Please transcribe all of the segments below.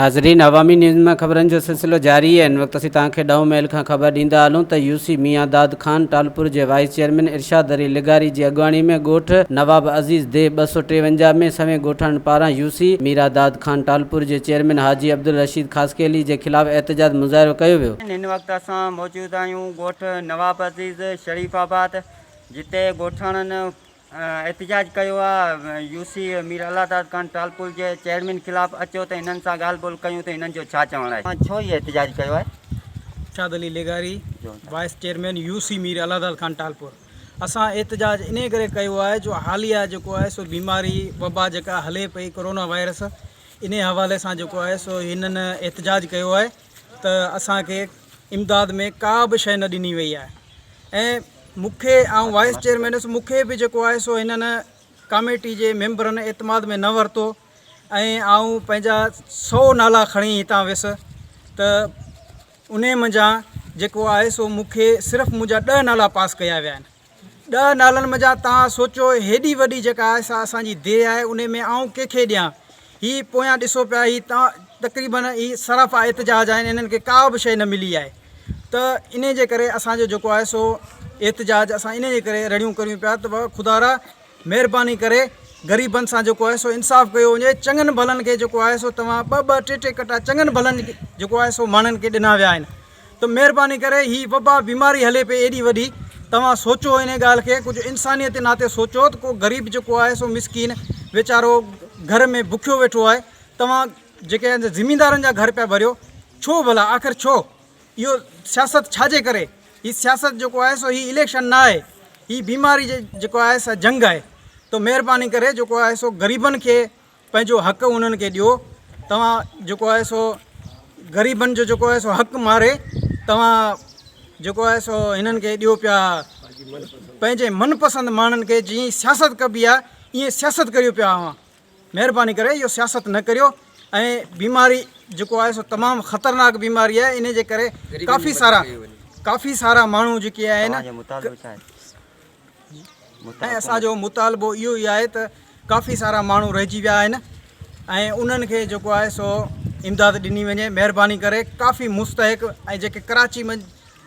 नाज़रीन, अवामी न्यूज़ में ख़बरनि जो सिलसिलो जारी है। इन वक्त असीं तव्हांखे 9 मेल खां ख़बर ॾींदा हलूं त यूसी मियां दाद खान टालपुर जे वाइस चेयरमैन इरशाद अली लिगारी जी अॻुवाणी में ॻोठ नवाब अज़ीज़ दे 253 में सवें ॻोठाणनि पारां यूसी मीरा दाद खान टालपुर जे चेयरमैन हाजी अब्दुल रशीद ख़ासकेली जे ख़िलाफ़ एहतजाज मुज़ाहिरो कयो वियो। इन वक्त असां मौजूद आहियूं ॻोठ नवाब अज़ीज़ शरीफ़ाबाद, जिते ॻोठाणनि एहतजाज कयो आहे यूसी मीरा दाद खान टालपुर जे चेयरमैन ख़िलाफ़। अचो त हिननि सां ॻाल्हि ॿोल कयूं त हिननि जो छा चवणु आहे। छो इहो एहतजाज कयो आहे? इरशाद अली लिगारी vice chairman UC Mira Dad Khan Talpur. असां एहतजाज इन करे कयो आहे जो हालिया जेको आहे सो बीमारी वबा जेका हले पई कोरोना वायरस, इन हवाले सां जेको आहे सो हिननि एहतजाज कयो आहे त असांखे इमदाद में का बि शइ न ॾिनी वई आहे। ऐं मूंखे ऐं वाइस चेयरमैन मूंखे बि जेको आहे सो हिननि कमेटी जे मेंबरनि एतमाद में न वरितो ऐं आऊं पंहिंजा 100 नाला खणी हितां वियुसि त उन मंझां जेको आहे सो मूंखे सिर्फ़ु मुंहिंजा 10 नाला पास कया विया आहिनि। 10 नालनि मंझां तव्हां सोचो हेॾी वॾी जेका आहे सा असांजी देह आहे, उन में आऊं कंहिंखे ॾियां। हीअ पोयां ॾिसो पिया, हीअ तव्हां तक़रीबन हीअ सराफ़ा एहतजाज आहिनि, इन्हनि खे का बि शइ न मिली आहे। त इन जे करे असांजो जेको आहे सो एहतजाज असां इन जे करे रड़ियूं करियूं पिया त खुदारा महिरबानी करे ग़रीबनि सां जेको आहे सो इंसाफ़ कयो वञे। चङनि भलनि खे जेको आहे सो तव्हां 2-2, 3-3 कटा चङनि भलनि जेको आहे सो माण्हुनि खे ॾिना विया आहिनि। त महिरबानी करे हीअ वबा बीमारी हले पई एॾी वॾी, तव्हां सोचो इन ॻाल्हि खे, कुझु इंसानियत नाते सोचो त को ग़रीब जेको आहे सो मिसकीन वीचारो घर में बुखियो वेठो आहे। तव्हां जेके आहिनि ज़मींदारनि जा घर पिया भरियो, छो भला? आख़िर छो? इहो सियासत छाजे करे? हीअ सियासत जेको आहे सो हीअ इलेक्शन न आहे, हीअ बीमारी जेको आहे सा जंग आहे। तो महिरबानी करे जेको आहे सो ग़रीबनि खे पंहिंजो हक़ उन्हनि खे ॾियो। तव्हां जेको आहे सो ग़रीबनि जो जेको आहे सो हक़ मारे तव्हां जेको आहे सो हिननि खे ॾियो पिया पंहिंजे मनपसंदि माण्हुनि खे। जीअं सियासत कबी आहे ईअं सियासत करियो पिया हुआ। महिरबानी करे इहो सियासत न करियो। ऐं बीमारी जेको आहे सो तमामु ख़तरनाक बीमारी आहे। इन जे करे काफ़ी सारा माण्हू जेके आहिनि, ऐं असांजो मुतालबो इहो ई आहे त काफ़ी सारा माण्हू रहिजी विया आहिनि ऐं उन्हनि खे जेको आहे सो इमदाद ॾिनी वञे। महिरबानी करे काफ़ी मुस्तहिक ऐं जेके कराची में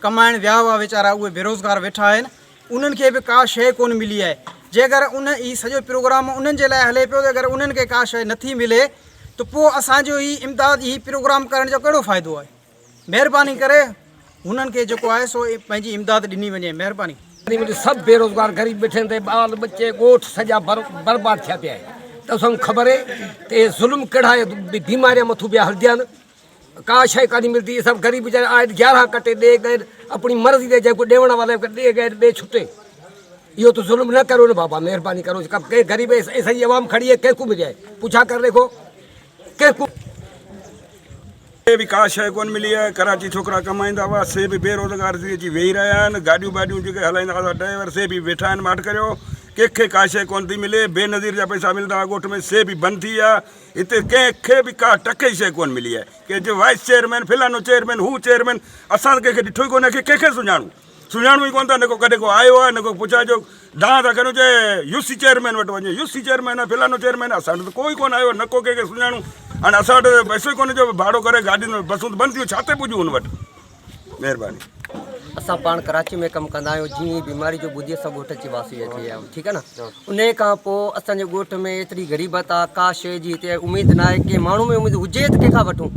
कमाइण विया हुआ वीचारा, उहे बेरोज़गार वेठा आहिनि, उन्हनि खे बि का शइ कोन मिली आहे। जे अगरि उन ई सॼो प्रोग्राम उन्हनि जे लाइ हले पियो त अगरि उन्हनि खे का शइ नथी मिले त पोइ असांजो ही इमदाद ही प्रोग्राम करण जो कहिड़ो फ़ाइदो आहे? महिरबानी करे उन्हनि खे जेको आहे सो पंहिंजी इमदाद ॾिनी वञे। महिरबानी। सब बेरोजगार गरीब बैठे थे, बाल बच्चे गोठ सजा बर्बाद थिया पिया तो असां ख़बर है ते जुल्म कड़ा है, बीमारियां मथू पिया हलदियां, का शइ कान मिलती। सब गरीब बेचारे आए 11 कटे दे गए, अपनी मर्जी दे जेको ॾेवण वाले दे गए, ॿिए छुटे। इहो तो जुल्म न करो न बाबा, मेहरबानी करो। के गरीब ऐसी आवाम खड़ी है, कंहिंको मिले है? पूछा कर देखो कंहिंको भी का शइ कोन मिली है। कराची छोकरा कमाईंदा हुआ, से भी बेरोज़गार थी अची वेही रहिया आहिनि। गाॾियूं वाॾियूं जेके हलाईंदा हुआ ड्राइवर, से भी वेठा आहिनि माठ करियो। कंहिंखे का शइ कोन थी मिले। बेनज़ीर जा पैसा मिलंदा हुआ ॻोठ में, से भी बंदि थी विया। हिते कंहिंखे बि का टके शइ कोन मिली आहे। के जो वाइस चेयरमैन, फलानो चेयरमैन, हू चेयरमैन, असां कंहिंखे ॾिठो ई कोन्हे। कंहिंखे सुञाणू ई कोन था। न को कॾहिं को आयो आहे, न को पुछा जो डांह था करियो चए यूसी चेयरमैन वटि वञे, यूसी चेयरमैन आहे, फलानो चेयरमैन। असां वटि त कोई कोन आयो, न को कंहिंखे सुञाणू। हाणे असां वटि पैसो ई कोन्हे जो भाड़ो करे गाॾियुनि में बसूं बंदि थियूं, छा ते पुॼूं हुन वटि? महिरबानी। असां पाण कराची में कमु कंदा आहियूं। जीअं बीमारी जो ॿुधी असां ॻोठ अची वासी अची विया आहियूं, ठीकु आहे न। उन खां पोइ असांजे ॻोठ में एतिरी ग़रीबत आहे, का शइ जी हिते उमेदु न आहे। के माण्हू में उमेदु हुजे त कंहिंखां वठूं।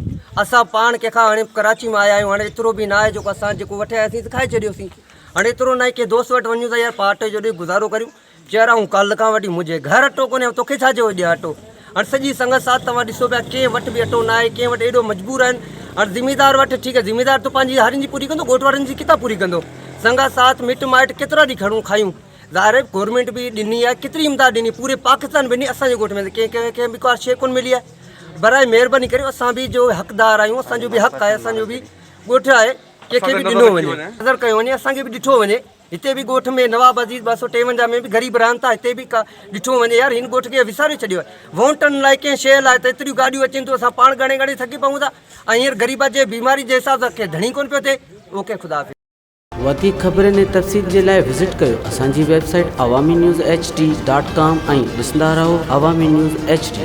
असां पाण कंहिंखां हाणे कराची में आया आहियूं, हाणे एतिरो बि न आहे जेको असां जेको वठी आयासीं त खाई छॾियोसीं। हाणे एतिरो न आहे की दोस्त वटि वञूं त यार पार्ट जो ॾे गुज़ारो करियूं। चेहरा ऐं कल्ह खां वठी मुंहिंजे घर अटो कोन्हे, तोखे छा चयो ॾिया अटो? हाणे सॼी संगत साथ तव्हां ॾिसो पिया, कंहिं वटि बि अटो न आहे, कंहिं वटि एॾो मजबूर आहिनि। हाणे ज़िमीदार वटि ठीकु आहे, ज़िमीदार त पंहिंजी हारियुनि जी पूरी कंदो, ॻोठ वारनि जी किथां पूरी कंदो? संगत साथ मिट माइट केतिरा ॾींहं खणूं खायूं। ज़ाहिर आहे गवर्नमेंट बि ॾिनी आहे, केतिरी इमदाद ॾिनी, पूरे पाकिस्तान बि ॾिनी। असांजे ॻोठ में कंहिंखे बि का शइ कोन मिली आहे। बराए महिरबानी करियो, असां बि जो हक़दार आहियूं, असांजो बि हक़ आहे, असांजो बि ॻोठ आहे, कंहिंखे बि ॾिनो वञे, नज़र कयो वञे, असांखे बि ॾिठो वञे। हिते बि ॻोठ में नवाब अज़ीज़ 253 में बि ग़रीब रहनि था, हिते बि का ॾिठो वञे। यार हिन ॻोठ खे विसारे छॾियो आहे। वोटनि लाइ कंहिं शइ लाइ त एतिरियूं गाॾियूं अचनि थियूं, असां पाण घणे घणे थकी पऊं था। ऐं हींअर ग़रीब जे बीमारी जे हिसाब सां कंहिं धणी कोन पियो थिए। ओके, ख़ुदा हाफ़िज़। वधीक ख़बरनि ऐं तफ़सील जे लाइ विज़िट कयो असांजी वेबसाइट awamiNewsHD.com ऐं ॾिसंदा रहो अवामी न्यूज़ HD।